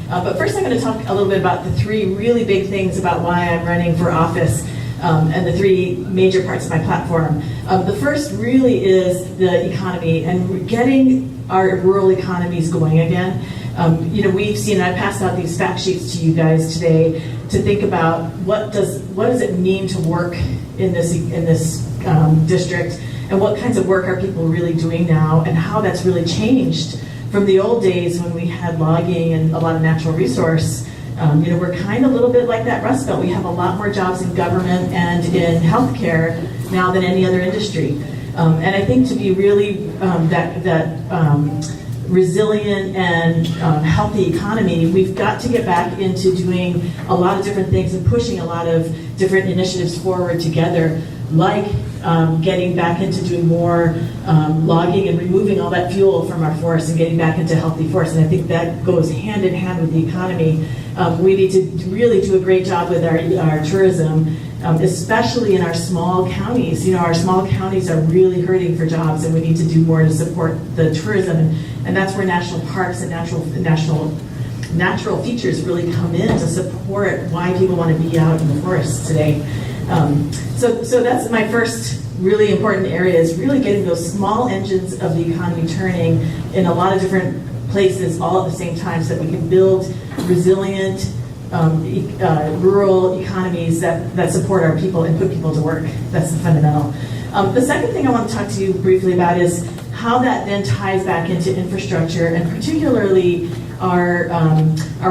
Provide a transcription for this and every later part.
But first I'm going to talk a little bit about the three really big things about why I'm running for office and the three major parts of my platform. The first really is the economy and getting our rural economies going again. We've seen, and I passed out these fact sheets to you guys today to think about what does it mean to work in this district, and what kinds of work are people really doing now, and how that's really changed from the old days when we had logging and a lot of natural resource. We're kind of a little bit like that Rust Belt. We have a lot more jobs in government and in healthcare now than any other industry. And I think to be really resilient and healthy economy, we've got to get back into doing a lot of different things and pushing a lot of different initiatives forward together, like getting back into doing more logging and removing all that fuel from our forests and getting back into healthy forests. And I think that goes hand in hand with the economy. We need to really do a great job with our tourism, especially in our small counties. Our small counties are really hurting for jobs, and we need to do more to support the tourism. And that's where national parks and natural features really come in to support why people want to be out in the forests today. So that's my first really important area, is really getting those small engines of the economy turning in a lot of different places all at the same time, so that we can build resilient rural economies that support our people and put people to work. That's the fundamental. The second thing I want to talk to you briefly about is how that then ties back into infrastructure, and particularly our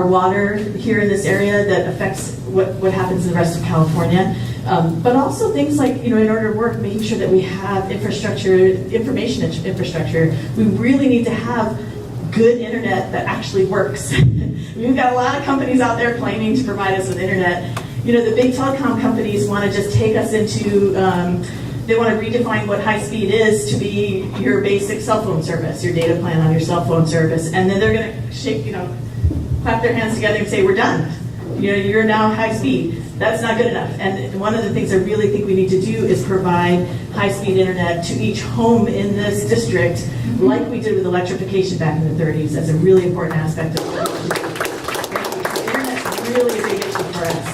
water here in this area that affects what happens in the rest of California. But also things like, in order to work, making sure that we have information infrastructure. We really need to have good internet that actually works. We've got a lot of companies out there claiming to provide us with internet. The big telecom companies want to just take us into, they want to redefine what high speed is to be your basic cell phone service, your data plan on your cell phone service, and then they're going to clap their hands together and say, we're done. You're now high speed. That's not good enough. And one of the things I really think we need to do is provide high-speed internet to each home in this district, like we did with electrification back in the 30s. That's a really important aspect of it. Internet's really a big issue for us.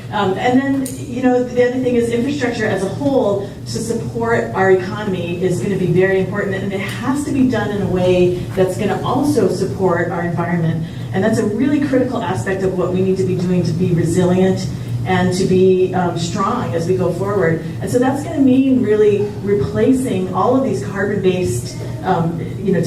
And then, the other thing is infrastructure as a whole to support our economy is going to be very important, and it has to be done in a way that's going to also support our environment. And that's a really critical aspect of what we need to be doing to be resilient and to be strong as we go forward. And so that's going to mean really replacing all of these carbon-based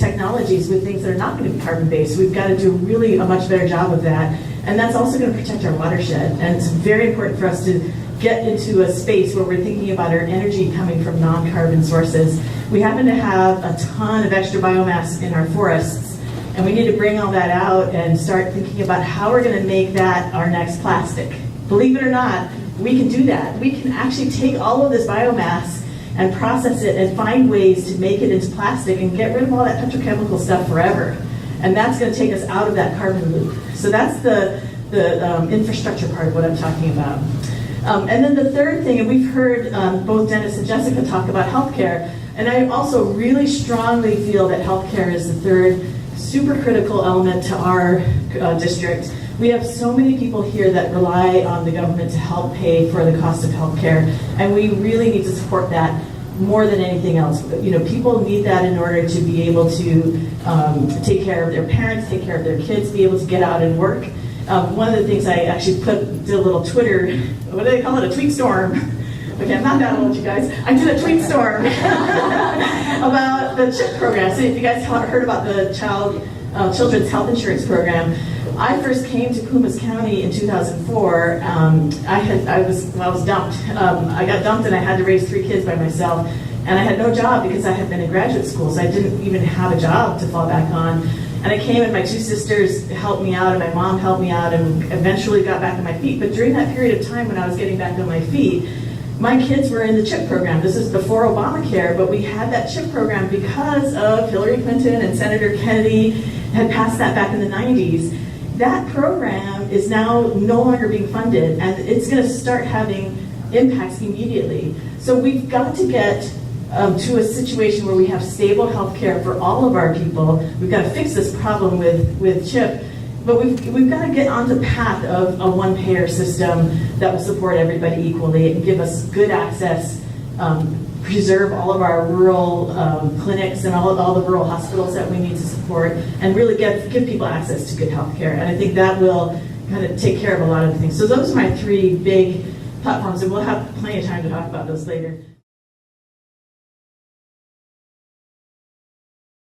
technologies with things that are not going to be carbon-based. We've got to do really a much better job of that. And that's also going to protect our watershed. And it's very important for us to get into a space where we're thinking about our energy coming from non-carbon sources. We happen to have a ton of extra biomass in our forests, and we need to bring all that out and start thinking about how we're going to make that our next plastic. Believe it or not, we can do that. We can actually take all of this biomass and process it and find ways to make it into plastic and get rid of all that petrochemical stuff forever. And that's going to take us out of that carbon loop. So that's the infrastructure part of what I'm talking about. And then the third thing, and we've heard both Dennis and Jessica talk about healthcare, and I also really strongly feel that healthcare is the third super critical element to our district. We have so many people here that rely on the government to help pay for the cost of healthcare, and we really need to support that more than anything else. People need that in order to be able to take care of their parents, take care of their kids, be able to get out and work. One of the things I actually did a little Twitter, what do they call it, a tweet storm. Okay, I'm not that old, you guys. I did a tweet storm about the CHIP program. So if you guys heard about the Children's Health Insurance Program, I first came to Plumas County in 2004. I was dumped. I got dumped and I had to raise 3 kids by myself. And I had no job because I had been in graduate school, so I didn't even have a job to fall back on. And I came and my 2 sisters helped me out and my mom helped me out and eventually got back on my feet. But during that period of time when I was getting back on my feet, my kids were in the CHIP program. This is before Obamacare, but we had that CHIP program because of Hillary Clinton and Senator Kennedy had passed that back in the 90s. That program is now no longer being funded, and it's going to start having impacts immediately. So we've got to get to a situation where we have stable health care for all of our people. We've got to fix this problem with CHIP But we've got to get on the path of a one-payer system that will support everybody equally and give us good access, preserve all of our rural clinics and all the rural hospitals that we need to support, and really give people access to good health care. And I think that will kind of take care of a lot of the things. So those are my three big platforms, and we'll have plenty of time to talk about those later.